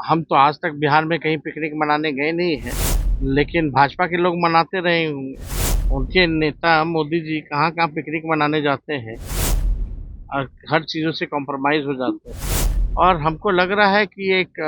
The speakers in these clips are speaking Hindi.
हम तो आज तक बिहार में कहीं पिकनिक मनाने गए नहीं हैं, लेकिन भाजपा के लोग मनाते रहे होंगे। उनके नेता मोदी जी कहाँ-कहाँ पिकनिक मनाने जाते हैं और हर चीज़ों से कॉम्प्रोमाइज़ हो जाते हैं और हमको लग रहा है कि एक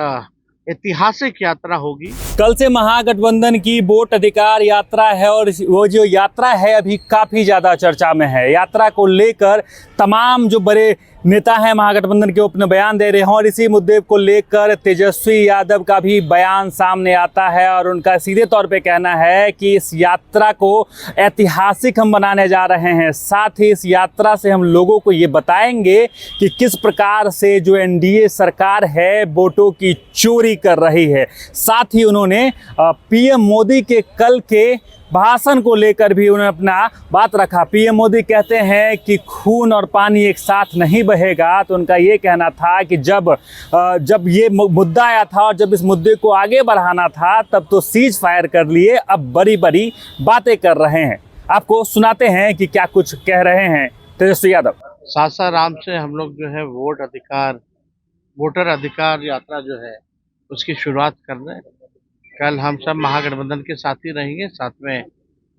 ऐतिहासिक यात्रा होगी। कल से महागठबंधन की वोट अधिकार यात्रा है और वो जो यात्रा है अभी काफ़ी ज़्यादा चर्चा में है। यात्रा को लेकर तमाम जो बड़े नेता हैं महागठबंधन के अपने बयान दे रहे हैं और इसी मुद्दे को लेकर तेजस्वी यादव का भी बयान सामने आता है और उनका सीधे तौर पे कहना है कि इस यात्रा को ऐतिहासिक हम बनाने जा रहे हैं। साथ ही इस यात्रा से हम लोगों को ये बताएंगे कि किस प्रकार से जो एनडीए सरकार है वोटों की चोरी कर रही है। साथ ही उन्होंने पीएम मोदी के कल के भाषण को लेकर भी उन्होंने अपना बात रखा। पीएम मोदी कहते हैं कि खून और पानी एक साथ नहीं बहेगा, तो उनका ये कहना था कि जब ये मुद्दा आया था और जब इस मुद्दे को आगे बढ़ाना था तब तो सीज फायर कर लिए, अब बड़ी बड़ी बातें कर रहे हैं। आपको सुनाते हैं कि क्या कुछ कह रहे हैं तेजस्वी यादव। सासाराम से हम लोग जो है वोटर अधिकार यात्रा जो है उसकी शुरुआत कर रहे हैं। कल हम सब महागठबंधन के साथ ही रहेंगे, साथ में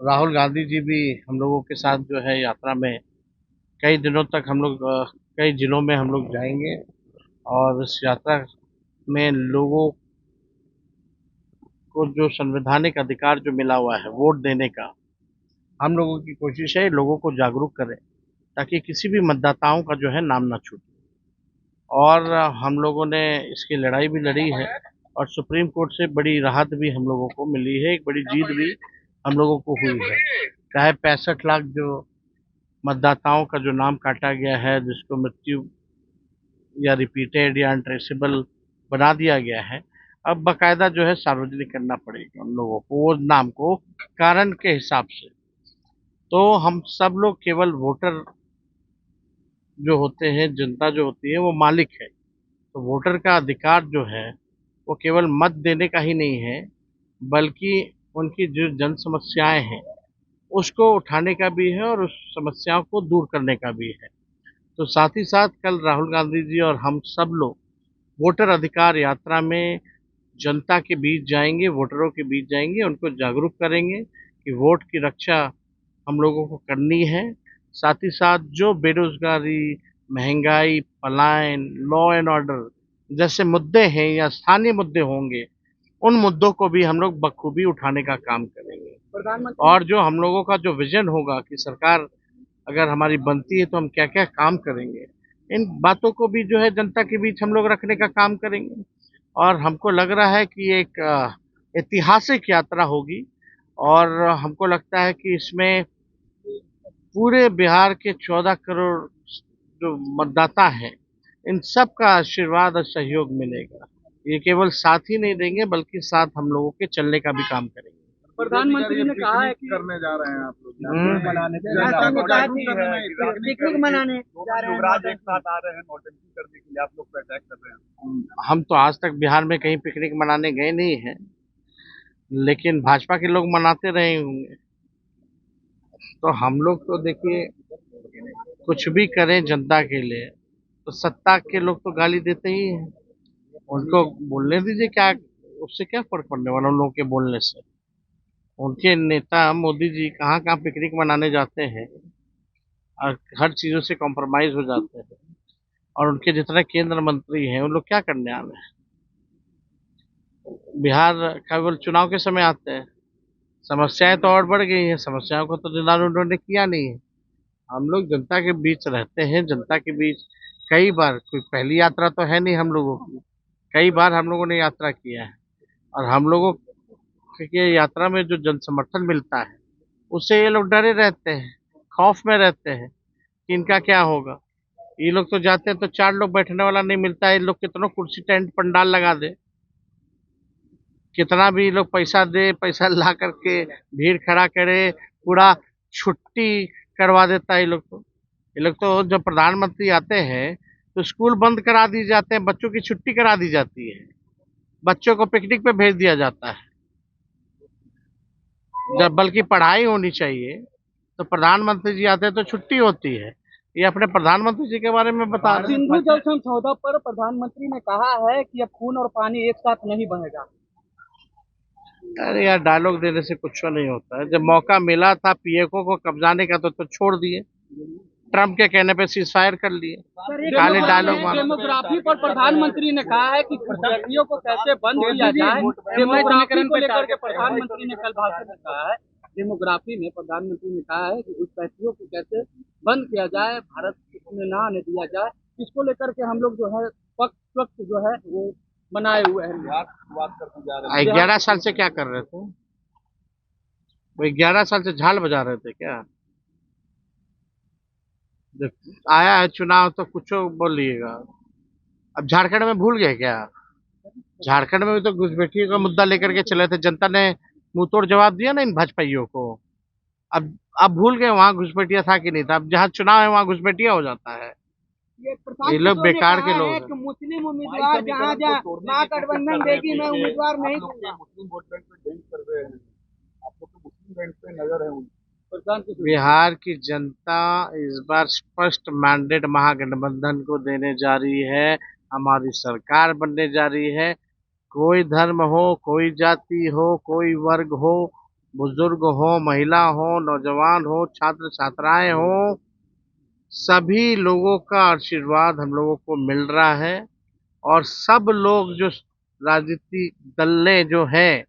राहुल गांधी जी भी हम लोगों के साथ जो है यात्रा में कई दिनों तक हम लोग कई जिलों में हम लोग जाएंगे और इस यात्रा में लोगों को जो संवैधानिक अधिकार जो मिला हुआ है वोट देने का, हम लोगों की कोशिश है लोगों को जागरूक करें ताकि किसी भी मतदाताओं का जो है नाम ना छूटे। और हम लोगों ने इसकी लड़ाई भी लड़ी है और सुप्रीम कोर्ट से बड़ी राहत भी हम लोगों को मिली है, एक बड़ी जीत भी हम लोगों को हुई है। चाहे 65 लाख जो मतदाताओं का जो नाम काटा गया है, जिसको मृत्यु या रिपीटेड या अनट्रेसेबल बना दिया गया है, अब बाकायदा जो है सार्वजनिक करना पड़ेगा उन लोगों को वो नाम को कारण के हिसाब से। तो हम सब लोग केवल वोटर जो होते हैं, जनता जो होती है वो मालिक है। तो वोटर का अधिकार जो है वो केवल मत देने का ही नहीं है, बल्कि उनकी जो जन समस्याएं हैं उसको उठाने का भी है और उस समस्याओं को दूर करने का भी है। तो साथ ही साथ कल राहुल गांधी जी और हम सब लोग वोटर अधिकार यात्रा में जनता के बीच जाएंगे, वोटरों के बीच जाएंगे, उनको जागरूक करेंगे कि वोट की रक्षा हम लोगों को करनी है। साथ ही साथ जो बेरोजगारी, महंगाई, पलायन, लॉ एंड ऑर्डर जैसे मुद्दे हैं या स्थानीय मुद्दे होंगे, उन मुद्दों को भी हम लोग बखूबी उठाने का काम करेंगे। और जो हम लोगों का जो विजन होगा कि सरकार अगर हमारी बनती है तो हम क्या क्या काम करेंगे, इन बातों को भी जो है जनता के बीच हम लोग रखने का काम करेंगे। और हमको लग रहा है कि एक ऐतिहासिक यात्रा होगी और हमको लगता है कि इसमें पूरे बिहार के 14 करोड़ जो मतदाता हैं, इन सब का आशीर्वाद और सहयोग मिलेगा। ये केवल साथ ही नहीं देंगे बल्कि साथ हम लोगों के चलने का भी काम करेंगे। प्रधानमंत्री जी ने कहा है कि करने जा रहे हैं आप लोग पिकनिक मनाने जा रहे हैं, युवराज एक साथ आ रहे हैं नौटंकी करने के लिए, आप लोग पे अटैक कर रहे हैं। हम तो आज तक बिहार में कहीं पिकनिक मनाने गए नहीं हैं, लेकिन भाजपा के लोग मनाते रहे होंगे। तो हम लोग तो देखिए कुछ भी करें जनता के लिए, तो सत्ता के लोग तो गाली देते ही हैं। उनको बोलने दीजिए, क्या उससे क्या फर्क पड़ने वाला उन लोगों के बोलने से। उनके नेता मोदी जी कहाँ-कहाँ पिकनिक मनाने जाते हैं और हर चीज़ों से कॉम्प्रोमाइज़ हो जाते हैं और उनके जितने केंद्र मंत्री हैं, उन लोग क्या करने आ रहे हैं? बिहार केवल चुनाव के समय आते हैं। समस्याएँ तो और बढ़ गई हैं, समस्याओं को तो निदान उन्होंने किया नहीं है। हम लोग जनता के बीच रहते हैं, जनता के बीच कई बार, कोई पहली यात्रा तो है नहीं हम लोगों की, कई बार हम लोगों ने यात्रा किया है और हम लोगों के यात्रा में जो जन समर्थन मिलता है, उससे ये लोग डरे रहते हैं, खौफ में रहते हैं कि इनका क्या होगा। ये लोग तो जाते हैं तो 4 लोग बैठने वाला नहीं मिलता है, ये लोग कितनों कुर्सी टेंट पंडाल लगा दे, कितना भी लोग पैसा दे, पैसा ला करके भीड़ खड़ा करे, पूरा छुट्टी करवा देता है ये लोग तो। ये लोग तो जब प्रधानमंत्री आते हैं तो स्कूल बंद करा दिए जाते हैं, बच्चों की छुट्टी करा दी जाती है, बच्चों को पिकनिक पे भेज दिया जाता है। जब बल्कि पढ़ाई होनी चाहिए तो प्रधानमंत्री जी आते हैं तो छुट्टी होती है, ये अपने प्रधानमंत्री जी के बारे में बता रहे हैं। सिंधु जल समझौता पर प्रधानमंत्री ने कहा है कि अब खून और पानी एक साथ नहीं बहेगा। अरे यार, डायलॉग देने से कुछ नहीं होता है। जब मौका मिला था पीएको को कब्जाने का तो छोड़ दिए, ट्रम्प के कहने पे सीजफायर कर लिए। काले डायलॉग मारो। डेमोग्राफी पर प्रधानमंत्री ने कहा है कि फैक्ट्रियों को कैसे बंद किया जाए। डेमोग्राफी को लेकर के प्रधानमंत्री ने कल भाषण में कहा है, डेमोग्राफी में प्रधानमंत्री ने कहा है कि उस फैक्ट्रियों को कैसे बंद किया जाए, भारत में ना आने दिया जाए। इसको लेकर के हम लोग जो है पक्ष जो है वो बनाए हुए हैं। 11 साल से क्या कर रहे थे वो? 11 साल से झाल बजा रहे थे क्या? जब आया है चुनाव तो कुछ बोलिएगा। अब झारखंड में भूल गए क्या? झारखंड में भी तो घुसपैठियों का मुद्दा लेकर के चले थे, जनता ने मुंह तोड़ जवाब दिया ना इन भाजपाइयों को। अब भूल गए वहां घुसपैठिया था कि नहीं था। अब जहाँ चुनाव है वहां घुसपैठिया हो जाता है। ये लोग बेकार के लोग हैं। मुस्लिम उम्मीदवार जहाँ महागठबंधन देगी मैं उम्मीदवार नहीं दूंगा। मुस्लिम वोट बैंक पे ड्रिंक कर रहे हैं, आप लोग तो मुस्लिम बैंक पे नजर है उन। बिहार की जनता इस बार स्पष्ट मैंडेट महागठबंधन को देने जा रही है। हमारी सरकार बनने जा रही है। कोई धर्म हो, कोई जाति हो, कोई वर्ग हो, बुजुर्ग हो, महिला हो, नौजवान हो, छात्र छात्राएं हो, सभी लोगों का आशीर्वाद हम लोगों को मिल रहा है। और सब लोग जो राजनीतिक दलें जो हैं,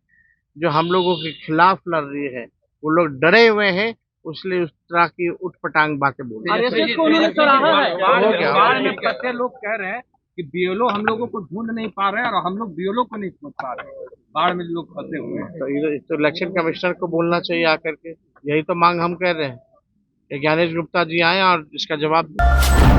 जो हम लोगों के खिलाफ लड़ रही है, वो लोग डरे हुए हैं, इसलिए उस तरह की उठपटांग बातें बोल रहे हैं। लोग कह रहे हैं कि बीएलओ हम लोगों को ढूंढ नहीं पा रहे हैं और हम लोग बीएलओ को नहीं समझ पा रहे हैं, बाढ़ में लोग फंसे हुए हैं। तो इलेक्शन कमिश्नर को बोलना चाहिए आकर के। यही तो मांग हम कर रहे हैं कि ज्ञानेश गुप्ता जी आए और इसका जवाब दें।